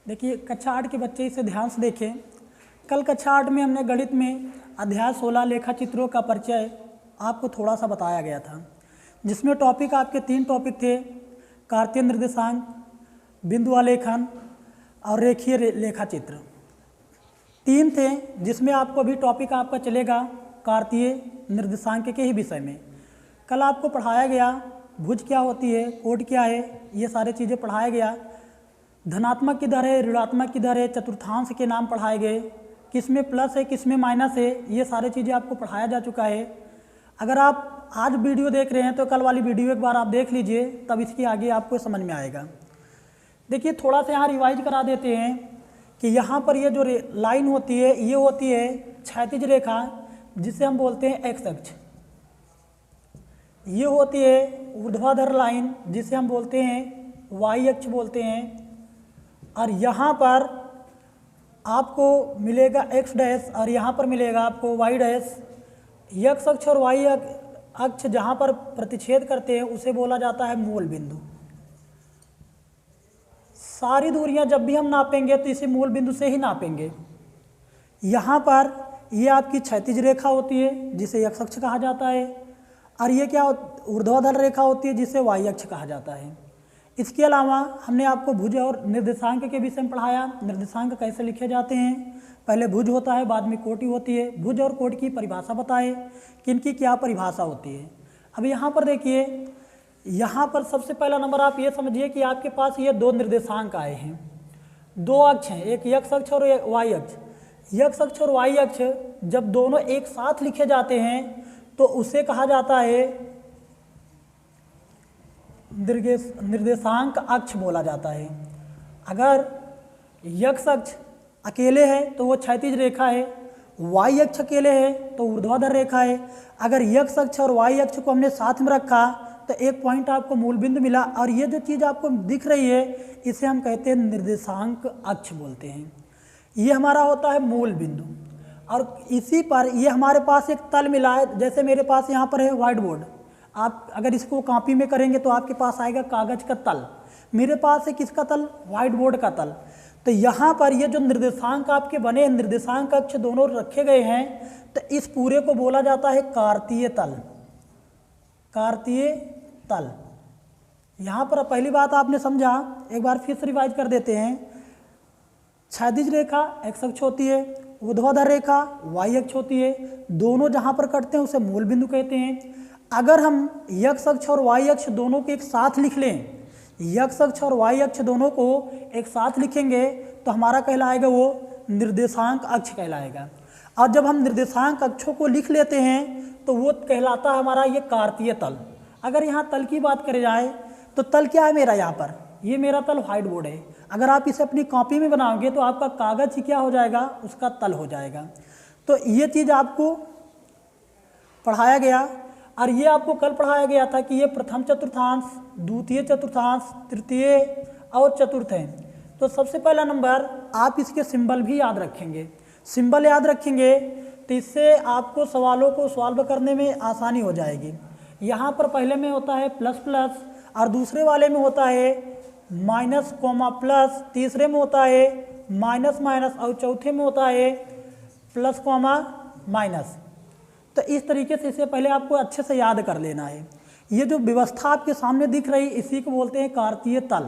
देखिए कक्षा 8 के बच्चे इसे ध्यान से देखें। कल कक्षा 8 में हमने गणित में अध्याय 16 लेखा चित्रों का परिचय आपको थोड़ा सा बताया गया था, जिसमें टॉपिक आपके 3 टॉपिक थे, कार्तीय निर्देशांक, बिंदु आलेखन और रेखीय लेखा चित्र। 3 थे, जिसमें आपको अभी टॉपिक आपका चलेगा कार्तीय निर्देशांक के ही विषय में। कल आपको पढ़ाया गया भुज क्या होती है, कोड क्या है, ये सारी चीज़ें पढ़ाया गया। धनात्मक किधर है, ऋणात्मक किधर है, चतुर्थांश के नाम पढ़ाए गए, किस में प्लस है किस में माइनस है, ये सारी चीज़ें आपको पढ़ाया जा चुका है। अगर आप आज वीडियो देख रहे हैं तो कल वाली वीडियो एक बार आप देख लीजिए, तब इसके आगे आपको समझ में आएगा। देखिए थोड़ा सा यहाँ रिवाइज करा देते हैं कि यहाँ पर ये जो लाइन होती है ये होती है क्षैतिज रेखा, जिसे हम बोलते हैं एक्स अक्ष। ये होती है ऊर्ध्वाधर लाइन, जिसे हम बोलते हैं वाई अक्ष बोलते हैं। और यहाँ पर आपको मिलेगा एक्स डैश और यहाँ पर मिलेगा आपको वाई डैश। एक्स अक्ष और वाई अक्ष जहाँ पर प्रतिच्छेद करते हैं उसे बोला जाता है मूल बिंदु। सारी दूरियां जब भी हम नापेंगे तो इसे मूल बिंदु से ही नापेंगे। यहाँ पर ये आपकी क्षैतिज रेखा होती है जिसे एक्स अक्ष कहा जाता है, और ये क्या ऊर्ध्वाधर रेखा होती है जिसे वाई अक्ष कहा जाता है। इसके अलावा हमने आपको भुज और निर्देशांक के विषय में पढ़ाया। निर्देशांक कैसे लिखे जाते हैं, पहले भुज होता है बाद में कोटि होती है। भुज और कोटि की परिभाषा बताए कि इनकी क्या परिभाषा होती है। अब यहाँ पर देखिए, यहाँ पर सबसे पहला नंबर आप ये समझिए कि आपके पास ये 2 निर्देशांक आए हैं, 2 अक्ष हैं, एक एक्स अक्ष और एक वाई अक्ष। एक्स अक्ष और वाई अक्ष जब दोनों एक साथ लिखे जाते हैं तो उसे कहा जाता है निर्देशांक अक्ष बोला जाता है। अगर एक्स अक्ष अकेले है तो वो क्षैतिज रेखा है, वाई अक्ष अकेले है तो ऊर्ध्वाधर रेखा है। अगर एक्स अक्ष और वाई अक्ष को हमने साथ में रखा तो एक पॉइंट आपको मूल बिंदु मिला, और ये जो चीज़ आपको दिख रही है इसे हम कहते हैं निर्देशांक अक्ष बोलते हैं। ये हमारा होता है मूल बिंदु, और इसी पर ये हमारे पास एक तल मिला है। जैसे मेरे पास यहाँ पर है व्हाइट बोर्ड, आप अगर इसको कॉपी में करेंगे तो आपके पास आएगा कागज का तल। मेरे पास है किसका तल, व्हाइट बोर्ड का तल। तो यहाँ पर ये जो निर्देशांक आपके बने हैं, निर्देशांक अक्ष दोनों रखे गए हैं, तो इस पूरे को बोला जाता है कार्तीय तल। कार्तीय तल। यहाँ पर पहली बात आपने समझा, एक बार फिर से रिवाइज कर देते हैं। क्षैतिज रेखा एक्स अक्ष होती है, ऊर्ध्वाधर रेखा वाई अक्ष होती है, दोनों जहाँ पर कटते हैं उसे मूल बिंदु कहते हैं। अगर हम एक्स अक्ष और वाई अक्ष दोनों को एक साथ लिख लें, एक्स अक्ष और वाई अक्ष दोनों को एक साथ लिखेंगे तो हमारा कहलाएगा वो निर्देशांक अक्ष कहलाएगा। और जब हम निर्देशांक अक्षों को लिख लेते हैं तो वो कहलाता है हमारा ये कार्तीय तल। अगर यहाँ तल की बात करी जाए तो तल क्या है मेरा, यहाँ पर ये मेरा तल व्हाइट बोर्ड है। अगर आप इसे अपनी कॉपी में बनाओगे तो आपका कागज ही क्या हो जाएगा, उसका तल हो जाएगा। तो ये चीज़ आपको पढ़ाया गया, और ये आपको कल पढ़ाया गया था कि ये प्रथम चतुर्थांश, द्वितीय चतुर्थांश, तृतीय और चतुर्थ हैं। तो सबसे पहला नंबर आप इसके सिंबल भी याद रखेंगे। सिंबल याद रखेंगे तो इससे आपको सवालों को सॉल्व करने में आसानी हो जाएगी। यहाँ पर पहले में होता है प्लस प्लस, और दूसरे वाले में होता है माइनस कॉमा प्लस, तीसरे में होता है माइनस माइनस, और चौथे में होता है प्लस कॉमा माइनस। तो इस तरीके से इसे पहले आपको अच्छे से याद कर लेना है। ये जो व्यवस्था आपके सामने दिख रही इसी को बोलते हैं कार्तीय तल।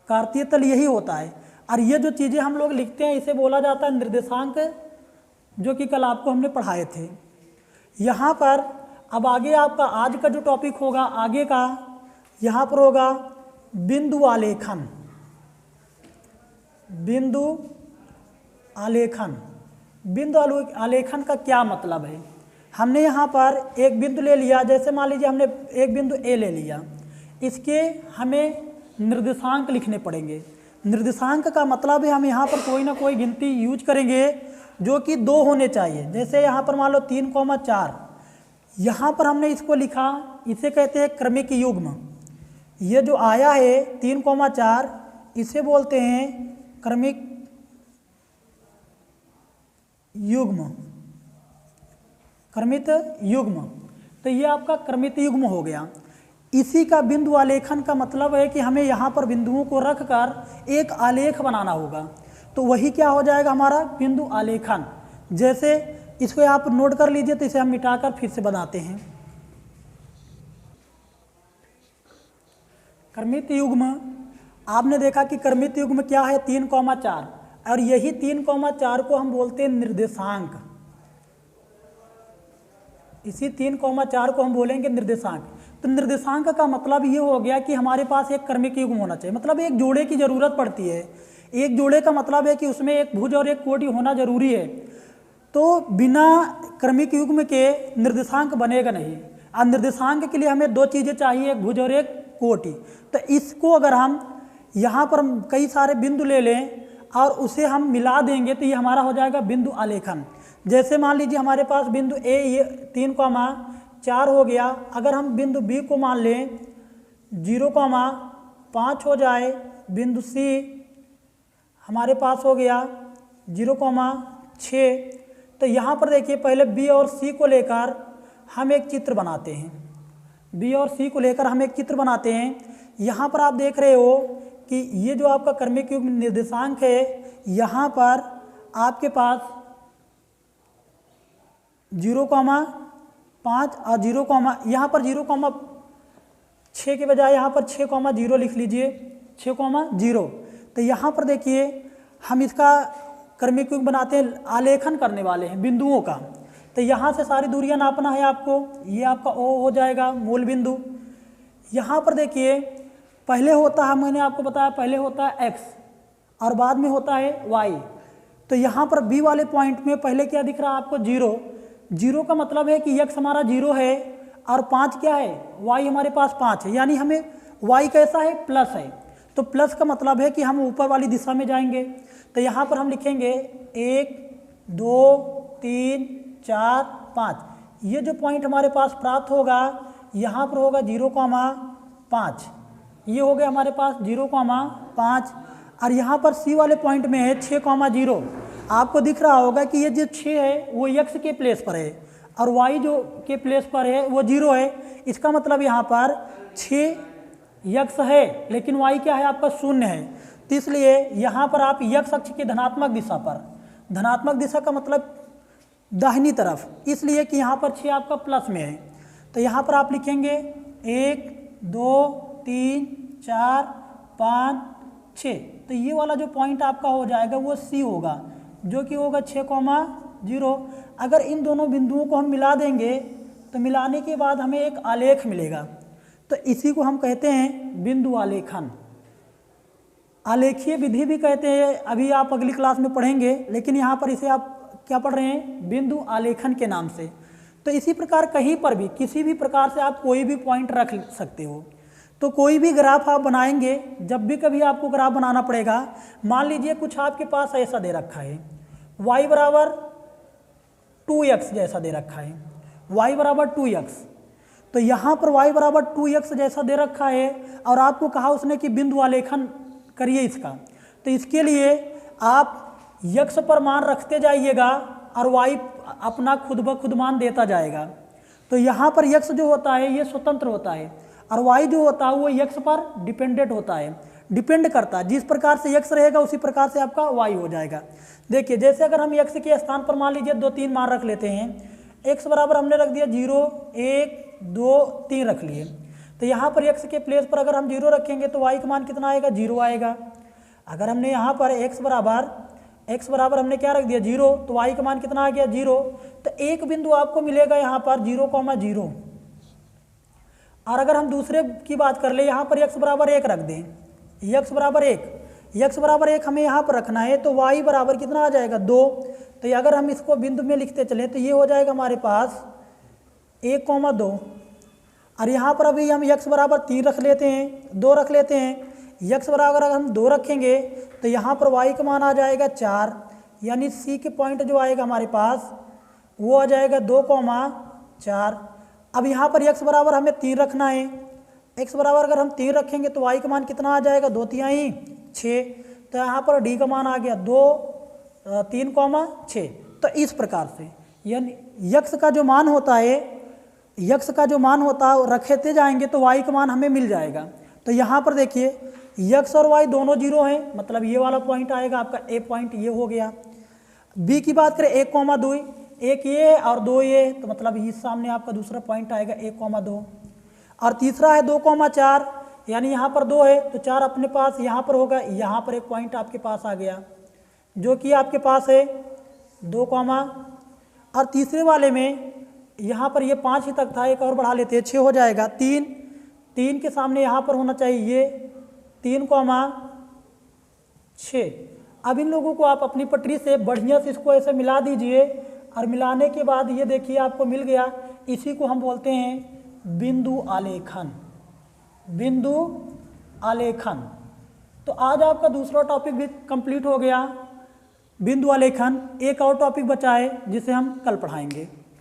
कार्तीय तल यही होता है, और ये जो चीज़ें हम लोग लिखते हैं इसे बोला जाता है निर्देशांक, जो कि कल आपको हमने पढ़ाए थे। यहाँ पर अब आगे आपका आज का जो टॉपिक होगा आगे का, यहाँ पर होगा बिंदु आलेखन। बिंदु आलेखन। बिंदु आलेखन का क्या मतलब है। हमने यहाँ पर एक बिंदु ले लिया, जैसे मान लीजिए हमने एक बिंदु ए ले लिया, इसके हमें निर्देशांक लिखने पड़ेंगे। निर्देशांक का मतलब है हम यहाँ पर कोई ना कोई गिनती यूज करेंगे जो कि 2 होने चाहिए। जैसे यहाँ पर मान लो 3,4, यहाँ पर हमने इसको लिखा, इसे कहते हैं क्रमिक युग्म। ये जो आया है 3,4 इसे बोलते हैं क्रमिक युग्म, क्रमित युग्म। तो ये आपका क्रमित युग्म हो गया। इसी का बिंदु आलेखन का मतलब है कि हमें यहाँ पर बिंदुओं को रखकर एक आलेख बनाना होगा। तो वही क्या हो जाएगा हमारा बिंदु आलेखन। जैसे इसको आप नोट कर लीजिए, तो इसे हम मिटाकर फिर से बनाते हैं। क्रमित युग्म, आपने देखा कि क्रमित युग्म क्या है 3,4, और यही 3,4 को हम बोलते हैं निर्देशांक। इसी 3,4 को हम बोलेंगे निर्देशांक। तो निर्देशांक का मतलब ये हो गया कि हमारे पास एक क्रमिक युग्म होना चाहिए, मतलब एक जोड़े की ज़रूरत पड़ती है। एक जोड़े का मतलब है कि उसमें एक भुज और एक कोटि होना जरूरी है। तो बिना क्रमिक युग्म के निर्देशांक बनेगा नहीं। और निर्देशांक के लिए हमें दो चीज़ें चाहिए, एक भुज और एक कोटि। तो इसको अगर हम यहाँ पर कई सारे बिंदु ले लें और उसे हम मिला देंगे तो ये हमारा हो जाएगा बिंदु आलेखन। जैसे मान लीजिए हमारे पास बिंदु ए ये 3,4 हो गया। अगर हम बिंदु बी को मान लें 0,5 हो जाए, बिंदु सी हमारे पास हो गया 0,6। तो यहाँ पर देखिए पहले बी और सी को लेकर हम एक चित्र बनाते हैं। बी और सी को लेकर हम एक चित्र बनाते हैं। यहाँ पर आप देख रहे हो कि ये जो आपका क्रमिक युग्म निर्देशांक है, यहाँ पर आपके पास 0,5 और 0, यहाँ पर 0,6 के बजाय यहाँ पर 6,0 लिख लीजिए, 6,0। तो यहाँ पर देखिए हम इसका क्रमिक युग्म बनाते हैं, आलेखन करने वाले हैं बिंदुओं का। तो यहाँ से सारी दूरियां नापना है आपको। ये आपका O हो जाएगा, मूल बिंदु। यहाँ पर देखिए पहले होता है, मैंने आपको बताया पहले होता है X और बाद में होता है Y। तो यहाँ पर B वाले पॉइंट में पहले क्या दिख रहा है आपको 0। 0 का मतलब है कि X हमारा 0 है और 5 क्या है, Y हमारे पास 5 है, यानी हमें Y कैसा है, प्लस है। तो प्लस का मतलब है कि हम ऊपर वाली दिशा में जाएंगे। तो यहाँ पर हम लिखेंगे 1, 2, 3, 4, 5। ये जो पॉइंट हमारे पास प्राप्त होगा यहाँ पर होगा 0,5। ये हो गया हमारे पास 0,5। और यहाँ पर सी वाले पॉइंट में है 6,0। आपको दिख रहा होगा कि ये जो 6 है वो x के प्लेस पर है और y जो के प्लेस पर है वो 0 है। इसका मतलब यहाँ पर 6x है लेकिन y क्या है आपका 0 है। तो इसलिए यहाँ पर आप x अक्ष की धनात्मक दिशा पर, धनात्मक दिशा का मतलब दाहिनी तरफ, इसलिए कि यहाँ पर 6 आपका प्लस में है। तो यहाँ पर आप लिखेंगे 1, 2, 3, 4, 5, 6। तो ये वाला जो पॉइंट आपका हो जाएगा वो C होगा, जो कि होगा 6,0। अगर इन दोनों बिंदुओं को हम मिला देंगे तो मिलाने के बाद हमें एक आलेख मिलेगा। तो इसी को हम कहते हैं बिंदु आलेखन। आलेखीय विधि भी कहते हैं, अभी आप अगली क्लास में पढ़ेंगे, लेकिन यहाँ पर इसे आप क्या पढ़ रहे हैं, बिंदु आलेखन के नाम से। तो इसी प्रकार कहीं पर भी किसी भी प्रकार से आप कोई भी पॉइंट रख सकते हो। तो कोई भी ग्राफ आप बनाएंगे, जब भी कभी आपको ग्राफ बनाना पड़ेगा, मान लीजिए कुछ आपके पास ऐसा दे रखा है, y बराबर 2x जैसा दे रखा है, y बराबर 2x। तो यहाँ पर y बराबर 2x जैसा दे रखा है और आपको कहा उसने कि बिंदु आलेखन करिए इसका। तो इसके लिए आप x पर मान रखते जाइएगा और y अपना खुद ब खुद मान देता जाएगा। तो यहाँ पर x जो होता है ये स्वतंत्र होता है और y जो होता है वो x पर डिपेंडेंट होता है, डिपेंड करता है। जिस प्रकार से x रहेगा उसी प्रकार से आपका y हो जाएगा। देखिए जैसे अगर हम x के स्थान पर मान लीजिए 2, 3 मान रख लेते हैं। x बराबर हमने रख दिया 0, 1, 2, 3 रख लिए। तो यहाँ पर x के प्लेस पर अगर हम 0 रखेंगे तो y का मान कितना आएगा, 0 आएगा। अगर हमने यहाँ पर x बराबर हमने क्या रख दिया 0, तो y का मान कितना आ गया 0। तो एक बिंदु आपको मिलेगा यहाँ पर 0,0। और अगर हम दूसरे की बात कर ले, यहाँ पर x बराबर 1 रख दें, x बराबर 1 हमें यहाँ पर रखना है। तो y बराबर कितना आ जाएगा 2। तो अगर हम इसको बिंदु में लिखते चलें तो ये हो जाएगा हमारे पास 1,2। और यहाँ पर अभी हम x बराबर 3 रख लेते हैं, 2 रख लेते हैं। x बराबर अगर हम 2 रखेंगे तो यहाँ पर y का मान आ जाएगा 4, यानी C के पॉइंट जो आएगा हमारे पास वो आ जाएगा 2,4। अब यहाँ पर x बराबर हमें 3 रखना है। x बराबर अगर हम 3 रखेंगे तो y का मान कितना आ जाएगा, 2/3 6। तो यहाँ पर d का मान आ गया 3,6। तो इस प्रकार से यानी x का जो मान होता है यक्स का जो मान होता है रखते जाएंगे तो वाई का मान हमें मिल जाएगा। तो यहाँ पर देखिए यक्स और वाई दोनों जीरो हैं, मतलब ये वाला पॉइंट आएगा आपका ए पॉइंट, ये हो गया। बी की बात करें 1,2, एक ये है और 2 ये, तो मतलब इस सामने आपका दूसरा पॉइंट आएगा 1,2। और तीसरा है 2,4, यानी यहाँ पर 2 है तो 4 अपने पास यहाँ पर होगा, यहाँ पर एक पॉइंट आपके पास आ गया जो कि आपके पास है 2, और तीसरे वाले में यहाँ पर ये 5 ही तक था, एक और बढ़ा लेते हैं 6 हो जाएगा। 3 के सामने यहाँ पर होना चाहिए ये 3,6। अब इन लोगों को आप अपनी पटरी से बढ़िया से इसको ऐसे मिला दीजिए, और मिलाने के बाद ये देखिए आपको मिल गया। इसी को हम बोलते हैं बिंदु आलेखन, बिंदु आलेखन। तो आज आपका दूसरा टॉपिक भी कंप्लीट हो गया, बिंदु आलेखन। एक और टॉपिक बचा है जिसे हम कल पढ़ाएंगे।